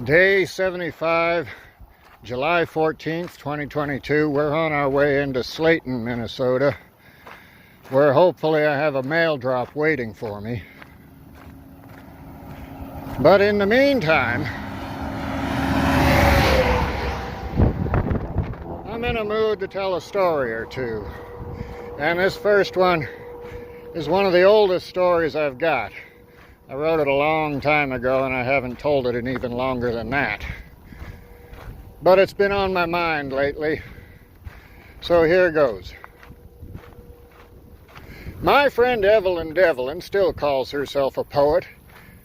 Day 75, July 14th, 2022. We're on our way into Slayton, Minnesota, where hopefully I have a mail drop waiting for me. But in the meantime, I'm in a mood to tell a story or two. And this first one is one of the oldest stories I've got. I wrote it a long time ago and I haven't told it in even longer than that. But it's been on my mind lately. So here goes. My friend Evelyn Devlin still calls herself a poet,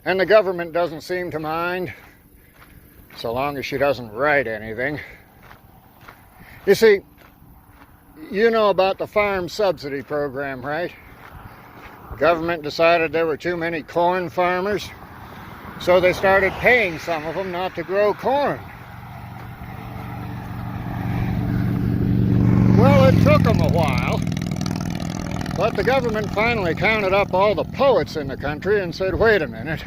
and the government doesn't seem to mind, so long as she doesn't write anything. You see, you know about the farm subsidy program, right? The government decided there were too many corn farmers, so they started paying some of them not to grow corn. Well, it took them a while, but the government finally counted up all the poets in the country and said, wait a minute,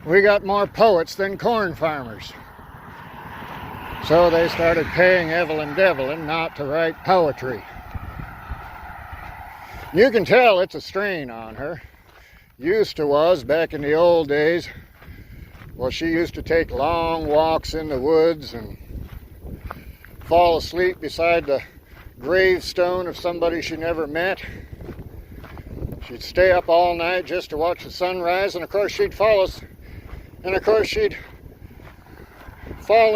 we got more poets than corn farmers. So they started paying Evelyn Devlin not to write poetry. You can tell it's a strain on her. Used to was back in the old days. Well, she used to take long walks in the woods and fall asleep beside the gravestone of somebody she never met. She'd stay up all night just to watch the sunrise, and of course she'd fall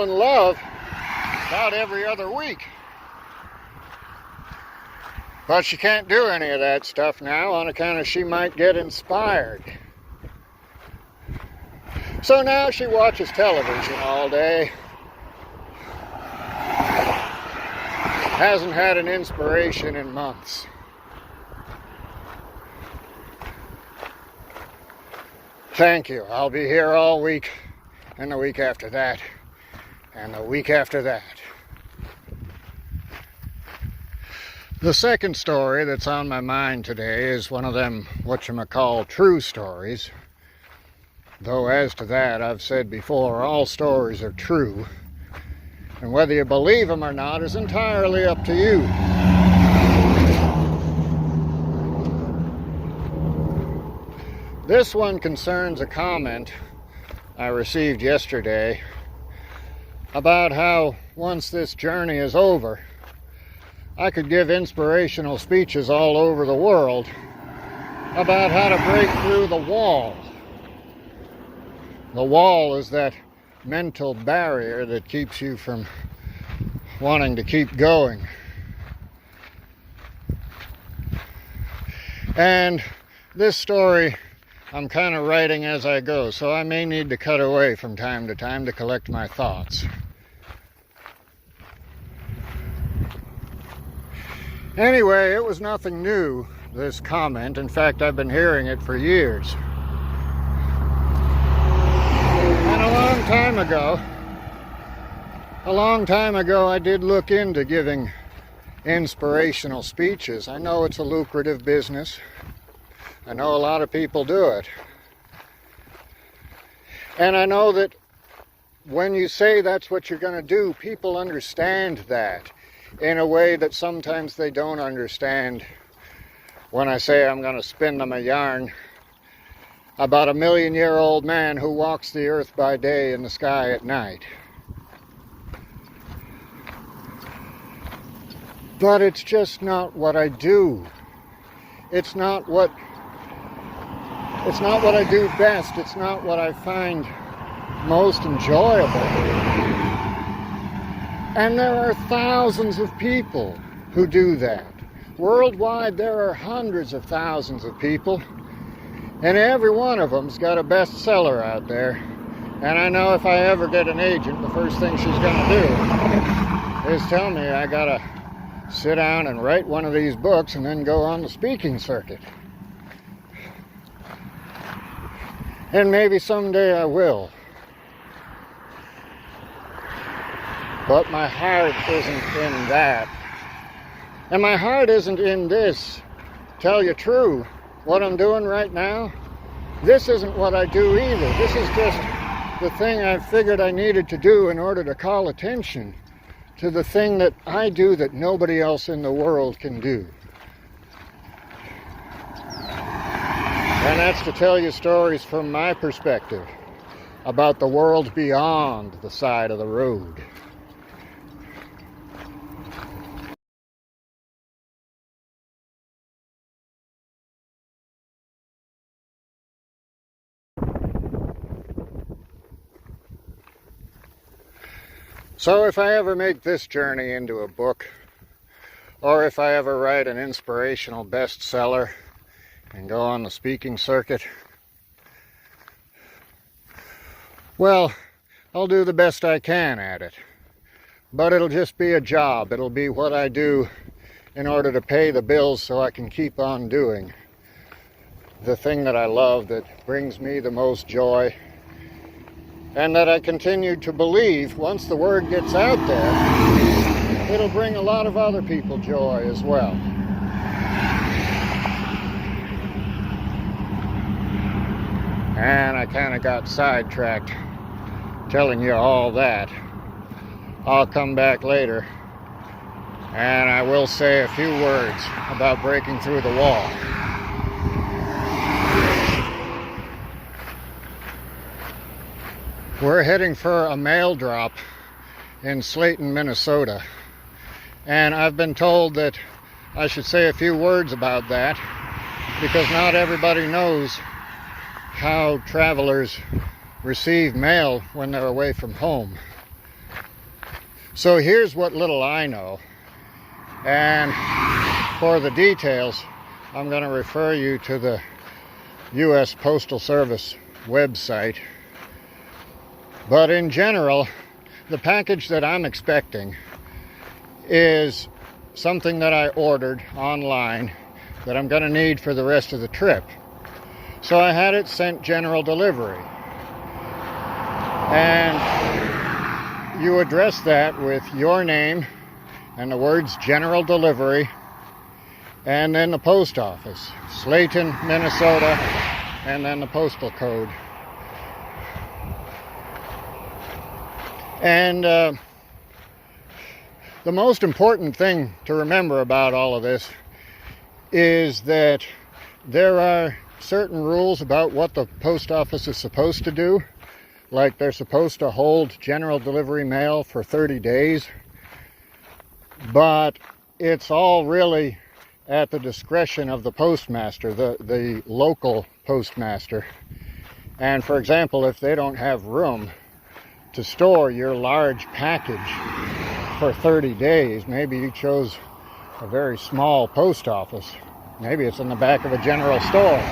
in love about every other week. But she can't do any of that stuff now on account of she might get inspired. So now she watches television all day. Hasn't had an inspiration in months. Thank you. I'll be here all week, and the week after that, and the week after that. The second story that's on my mind today is one of them whatchamacall true stories. Though as to that, I've said before, all stories are true. And whether you believe them or not is entirely up to you. This one concerns a comment I received yesterday about how once this journey is over, I could give inspirational speeches all over the world about how to break through the wall. The wall is that mental barrier that keeps you from wanting to keep going. And this story I'm kind of writing as I go, so I may need to cut away from time to time to collect my thoughts. Anyway, it was nothing new, this comment. In fact, I've been hearing it for years. And a long time ago, I did look into giving inspirational speeches. I know it's a lucrative business. I know a lot of people do it. And I know that when you say that's what you're going to do, people understand that in a way that sometimes they don't understand when I say I'm going to spin them a yarn about a 1,000,000-year-old man who walks the earth by day and the sky at night. But it's just not what I do. It's not what I do best. It's not what I find most enjoyable. And there are thousands of people who do that. Worldwide, there are hundreds of thousands of people. And every one of them's got a bestseller out there. And I know if I ever get an agent, the first thing she's going to do is tell me I got to sit down and write one of these books and then go on the speaking circuit. And maybe someday I will. But my heart isn't in that. And my heart isn't in this. Tell you true, what I'm doing right now, this isn't what I do either. This is just the thing I figured I needed to do in order to call attention to the thing that I do that nobody else in the world can do. And that's to tell you stories from my perspective about the world beyond the side of the road. So if I ever make this journey into a book, or if I ever write an inspirational bestseller and go on the speaking circuit, well, I'll do the best I can at it. But it'll just be a job. It'll be what I do in order to pay the bills so I can keep on doing the thing that I love, that brings me the most joy, and that I continue to believe once the word gets out there, it'll bring a lot of other people joy as well. And I kind of got sidetracked telling you all that. I'll come back later and I will say a few words about breaking through the wall. We're heading for a mail drop in Slayton, Minnesota. And I've been told that I should say a few words about that because not everybody knows how travelers receive mail when they're away from home. So here's what little I know. And for the details, I'm going to refer you to the US Postal Service website. But in general, the package that I'm expecting is something that I ordered online that I'm going to need for the rest of the trip. So I had it sent general delivery. And you address that with your name and the words general delivery, and then the post office, Slayton, Minnesota, and then the postal code. And the most important thing to remember about all of this is that there are certain rules about what the post office is supposed to do. Like they're supposed to hold general delivery mail for 30 days. But it's all really at the discretion of the postmaster, the local postmaster. And for example, if they don't have room to store your large package for 30 days. Maybe you chose a very small post office. Maybe it's in the back of a general store.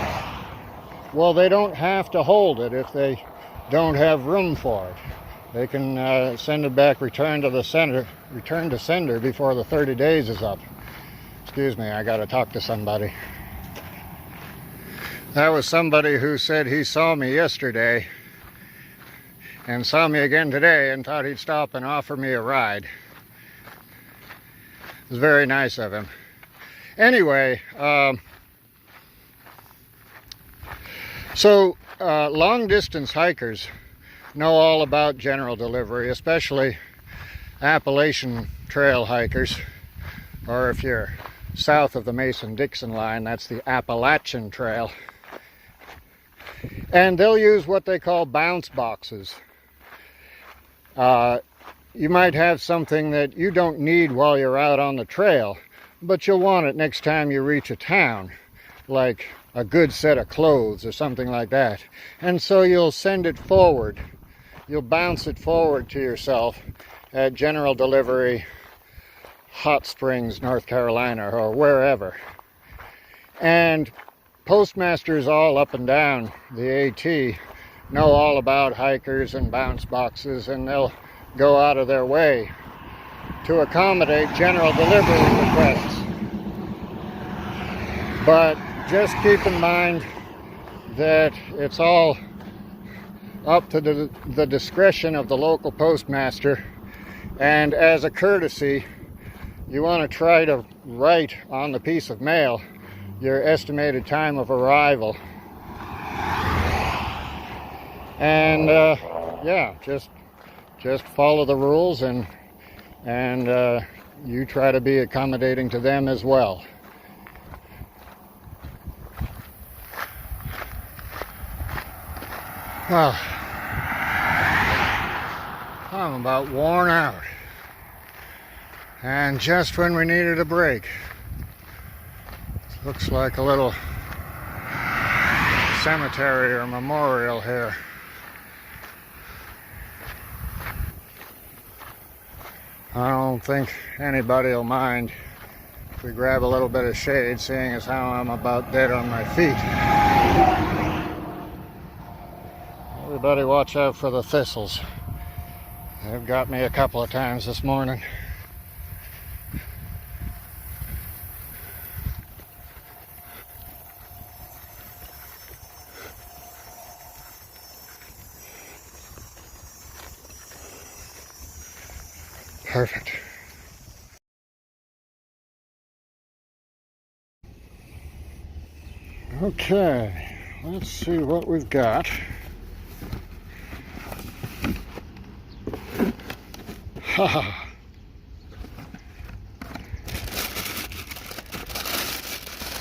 Well, they don't have to hold it if they don't have room for it. They can send it back, return to sender before the 30 days is up. Excuse me, I got to talk to somebody. That was somebody who said he saw me yesterday and saw me again today and thought he'd stop and offer me a ride. It was very nice of him. Anyway, so long distance hikers know all about general delivery, especially Appalachian Trail hikers, or if you're south of the Mason-Dixon line, that's the Appalachian Trail. And they'll use what they call bounce boxes. You might have something that you don't need while you're out on the trail, but you'll want it next time you reach a town, like a good set of clothes or something like that. And so you'll send it forward. You'll bounce it forward to yourself at general delivery, Hot Springs, North Carolina, or wherever. And postmasters all up and down the AT know all about hikers and bounce boxes, and they'll go out of their way to accommodate general delivery requests. But just keep in mind that it's all up to the discretion of the local postmaster, and as a courtesy, you want to try to write on the piece of mail your estimated time of arrival. And yeah, just follow the rules, and you try to be accommodating to them as well. Well, I'm about worn out, and just when we needed a break, looks like a little cemetery or memorial here. I don't think anybody will mind if we grab a little bit of shade, seeing as how I'm about dead on my feet. Everybody watch out for the thistles. They've got me a couple of times this morning. Perfect. Okay, let's see what we've got.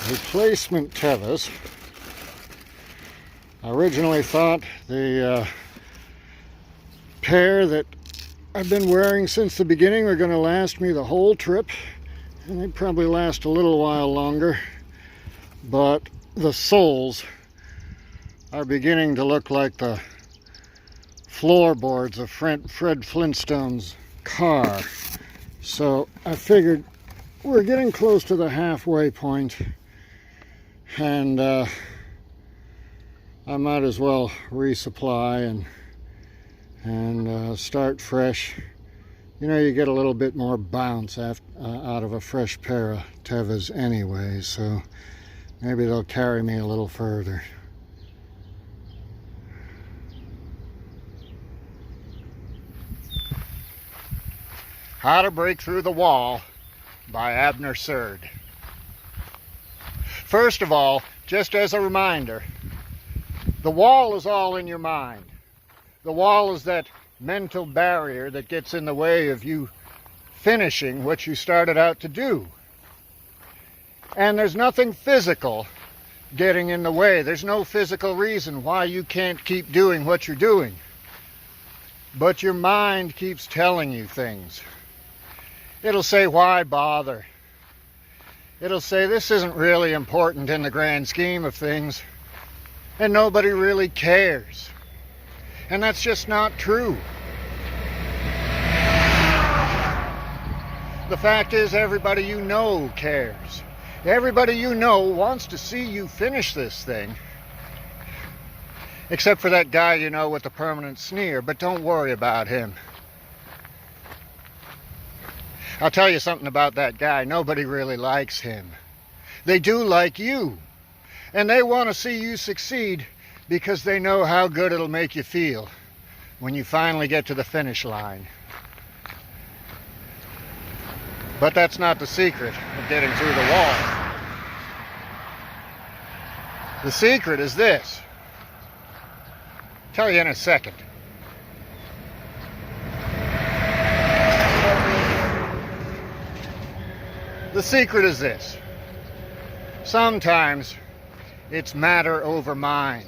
Replacement Tevas. I originally thought the pair that I've been wearing since the beginning were going to last me the whole trip, and they'd probably last a little while longer, but the soles are beginning to look like the floorboards of Fred Flintstone's car. So I figured we're getting close to the halfway point, and I might as well resupply and start fresh. You know, you get a little bit more bounce out of a fresh pair of Tevas anyway, so maybe they'll carry me a little further. How to Break Through the Wall by Abner Surd. First of all, just as a reminder, the wall is all in your mind. The wall is that mental barrier that gets in the way of you finishing what you started out to do. And there's nothing physical getting in the way. There's no physical reason why you can't keep doing what you're doing. But your mind keeps telling you things. It'll say, why bother? It'll say, this isn't really important in the grand scheme of things, and nobody really cares. And that's just not true. The fact is, everybody you know cares. Everybody you know wants to see you finish this thing. Except for that guy you know with the permanent sneer, but don't worry about him. I'll tell you something about that guy. Nobody really likes him. They do like you. And they want to see you succeed because they know how good it'll make you feel when you finally get to the finish line. But that's not the secret of getting through the wall. The secret is this. I'll tell you in a second. The secret is this. Sometimes it's matter over mind.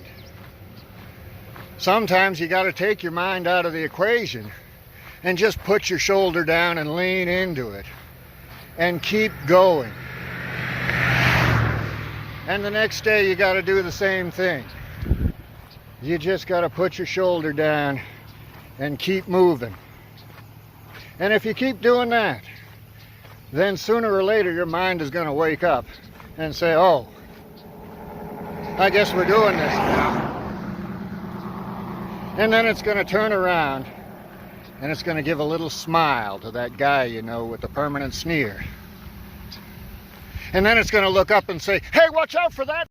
Sometimes you got to take your mind out of the equation and just put your shoulder down and lean into it and keep going. And the next day you got to do the same thing. You just got to put your shoulder down and keep moving. And if you keep doing that, then sooner or later your mind is going to wake up and say, oh, I guess we're doing this now. And then it's going to turn around and it's going to give a little smile to that guy you know with the permanent sneer. And then it's going to look up and say, hey, watch out for that